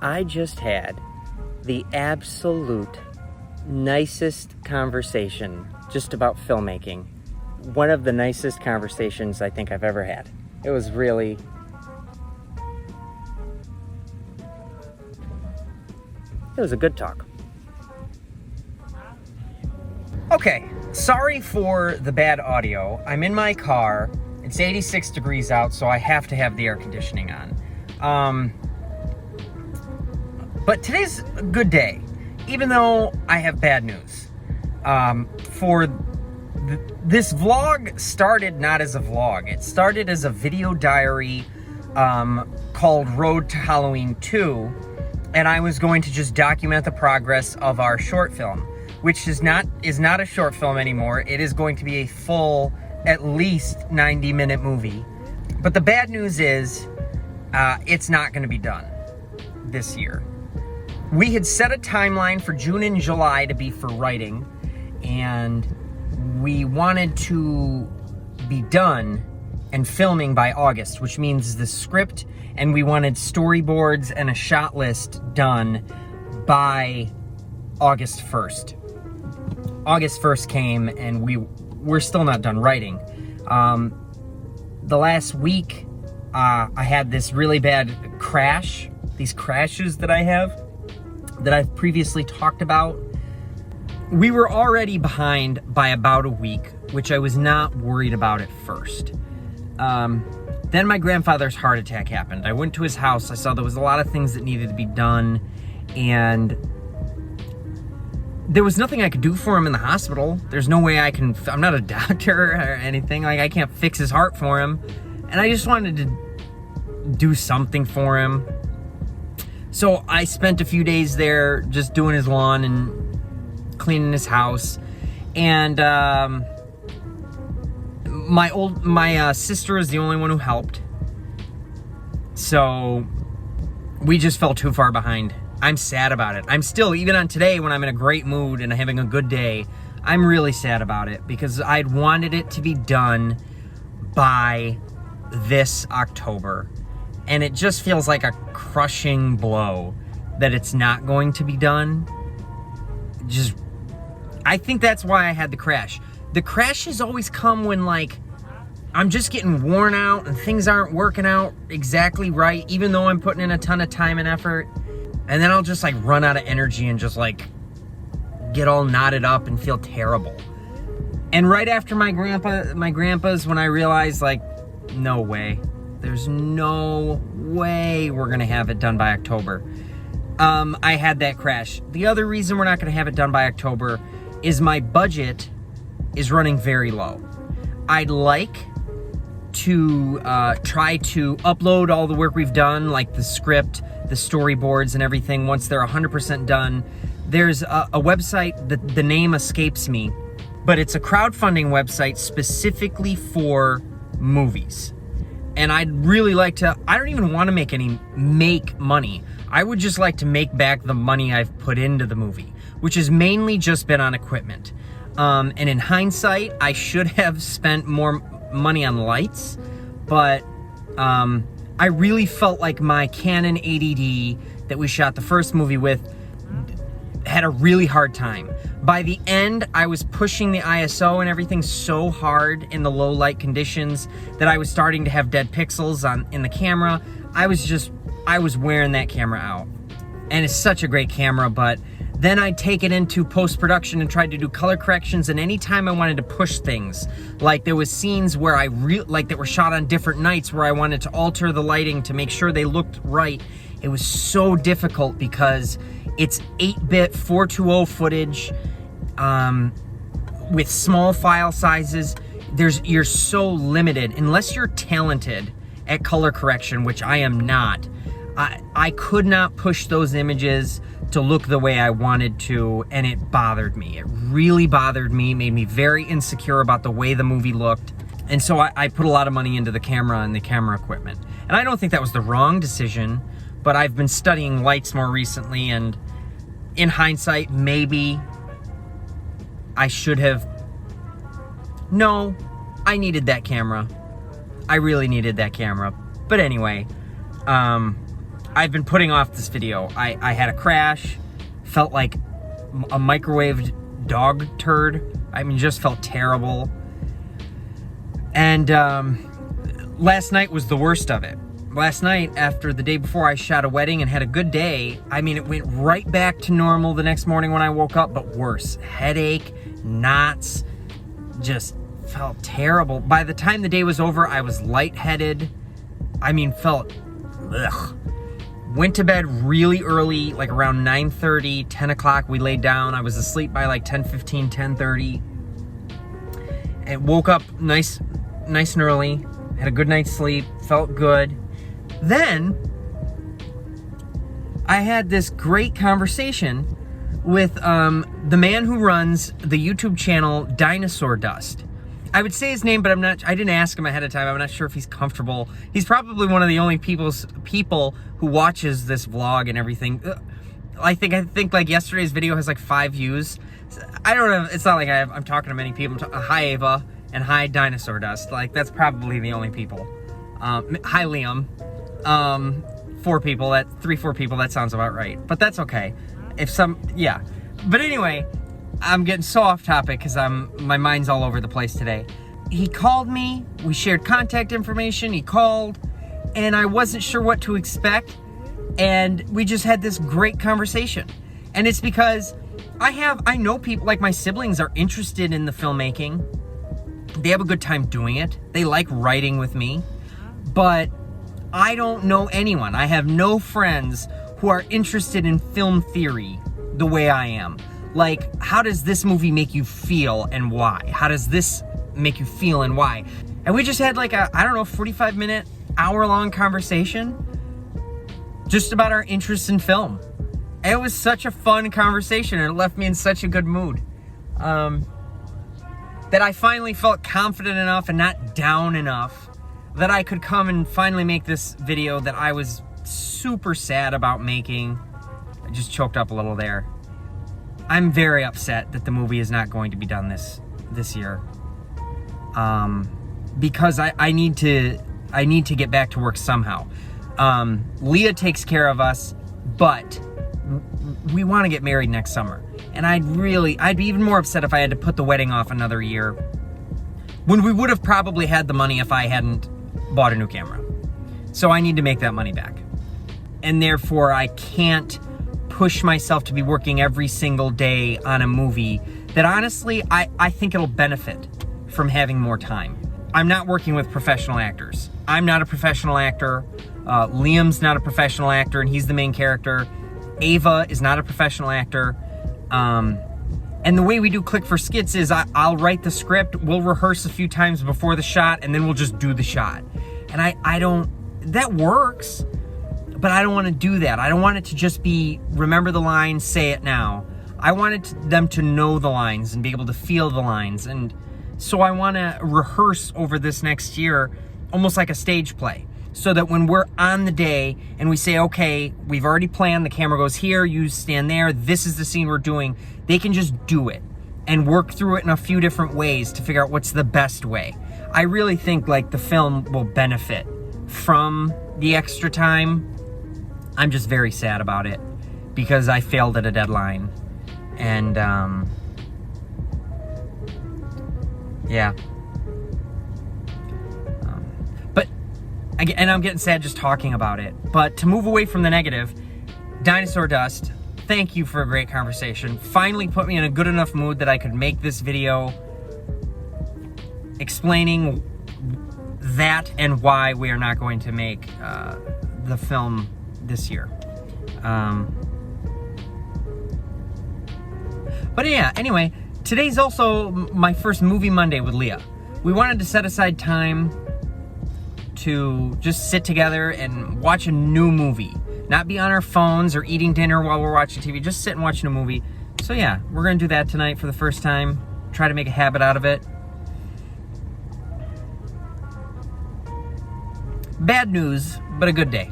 I just had the absolute nicest conversation just about filmmaking. One of the nicest conversations I think I've ever had. It was a good talk. Okay, sorry for the bad audio. I'm in my car. It's 86 degrees out, so I have to have the air conditioning on. But today's a good day, even though I have bad news. This vlog started not as a vlog. It started as a video diary called Road to Halloween 2, and I was going to just document the progress of our short film, which is not a short film anymore. It is going to be a full, at least 90-minute movie. But the bad news is, it's not going to be done this year. We had set a timeline for June and July to be for writing, and we wanted to be done and filming by August, which means the script, and we wanted storyboards and a shot list done by August 1st. August 1st came, and we're still not done writing. The last week, I had this really bad crash, these crashes that I have, that I've previously talked about. We were already behind by about a week, which I was not worried about at first. Then my grandfather's heart attack happened. I went to his house. I saw there was a lot of things that needed to be done, and there was nothing I could do for him in the hospital. There's no way I'm not a doctor or anything. Like, I can't fix his heart for him. And I just wanted to do something for him. So I spent a few days there just doing his lawn and cleaning his house. And my sister is the only one who helped. So we just fell too far behind. I'm sad about it. I'm still, even on today when I'm in a great mood and having a good day, I'm really sad about it because I'd wanted it to be done by this October. And it just feels like a crushing blow that it's not going to be done. I think that's why I had the crash. The crashes always come when, like, I'm just getting worn out and things aren't working out exactly right, even though I'm putting in a ton of time and effort. And then I'll just, like, run out of energy and just, like, get all knotted up and feel terrible. And right after my grandpa's, when I realized, like, no way. There's no way we're gonna have it done by October. I had that crash. The other reason we're not gonna have it done by October is my budget is running very low. I'd like to try to upload all the work we've done, like the script, the storyboards and everything, once they're 100% done. There's a website that the name escapes me, but it's a crowdfunding website specifically for movies. And I'd really like to, I don't even want to make money. I would just like to make back the money I've put into the movie, which has mainly just been on equipment. And in hindsight, I should have spent more money on lights, but I really felt like my Canon 80D that we shot the first movie with had a really hard time. By the end, I was pushing the ISO and everything so hard in the low light conditions that I was starting to have dead pixels in the camera. I was wearing that camera out. And it's such a great camera, but then I'd take it into post-production and tried to do color corrections, and anytime I wanted to push things, like there was scenes where that were shot on different nights where I wanted to alter the lighting to make sure they looked right. It was so difficult because it's 8-bit 420 footage with small file sizes. You're so limited. Unless you're talented at color correction, which I am not, I could not push those images to look the way I wanted to, and it bothered me. It really bothered me, made me very insecure about the way the movie looked. And so I put a lot of money into the camera and the camera equipment. And I don't think that was the wrong decision, but I've been studying lights more recently, and in hindsight, maybe I should have... No, I needed that camera. I really needed that camera. But anyway, I've been putting off this video. I had a crash, felt like a microwaved dog turd. I mean, just felt terrible. And last night was the worst of it. Last night, after the day before I shot a wedding and had a good day, I mean, it went right back to normal the next morning when I woke up, but worse. Headache, knots, just felt terrible. By the time the day was over, I was lightheaded. I mean, felt, ugh. Went to bed really early, like around 9:30, 10 o'clock. We laid down. I was asleep by like 10:15, 10:30. And woke up nice and early. Had a good night's sleep. Felt good. Then, I had this great conversation with the man who runs the YouTube channel Dinosaur Dust. I would say his name, but I didn't ask him ahead of time. I'm not sure if he's comfortable. He's probably one of the only people who watches this vlog and everything. I think like yesterday's video has like 5 views. I don't know. It's not like I'm talking to many people. Hi, Ava, and hi, Dinosaur Dust. Like, that's probably the only people. Hi, Liam. 4 people. 3-4 people. That sounds about right. But that's okay. Yeah. But anyway, I'm getting so off topic because my mind's all over the place today. He called me. We shared contact information. He called, and I wasn't sure what to expect. And we just had this great conversation. And it's because I know people, like my siblings, are interested in the filmmaking. They have a good time doing it. They like writing with me. But I don't know anyone. I have no friends who are interested in film theory the way I am. Like, how does this movie make you feel and why? How does this make you feel and why? And we just had like a, 45-minute, hour-long conversation just about our interests in film. And it was such a fun conversation, and it left me in such a good mood. That I finally felt confident enough and not down enough that I could come and finally make this video that I was super sad about making. I just choked up a little there. I'm very upset that the movie is not going to be done this year. Because I need to get back to work somehow. Leah takes care of us, but we want to get married next summer. And I'd be even more upset if I had to put the wedding off another year, when we would have probably had the money if I hadn't bought a new camera. So I need to make that money back. And therefore I can't push myself to be working every single day on a movie that honestly, I think it'll benefit from having more time. I'm not working with professional actors. I'm not a professional actor. Liam's not a professional actor, and he's the main character. Ava is not a professional actor. And the way we do Click for Skits is I'll write the script, we'll rehearse a few times before the shot, and then we'll just do the shot. And I don't, that works, but I don't want to do that. I don't want it to just be, remember the lines, say it now. I wanted them to know the lines and be able to feel the lines. And so I want to rehearse over this next year, almost like a stage play. So that when we're on the day and we say, okay, we've already planned, the camera goes here, you stand there, this is the scene we're doing, they can just do it and work through it in a few different ways to figure out what's the best way. I really think like the film will benefit from the extra time. I'm just very sad about it because I failed at a deadline. And yeah. And I'm getting sad just talking about it. But to move away from the negative, Dinosaur Dust, thank you for a great conversation. Finally put me in a good enough mood that I could make this video explaining that and why we are not going to make the film this year. But yeah, anyway, today's also my first Movie Monday with Leah. We wanted to set aside time to just sit together and watch a new movie. Not be on our phones or eating dinner while we're watching TV. Just sit and watch a movie. So yeah, we're gonna do that tonight for the first time. Try to make a habit out of it. Bad news, but a good day.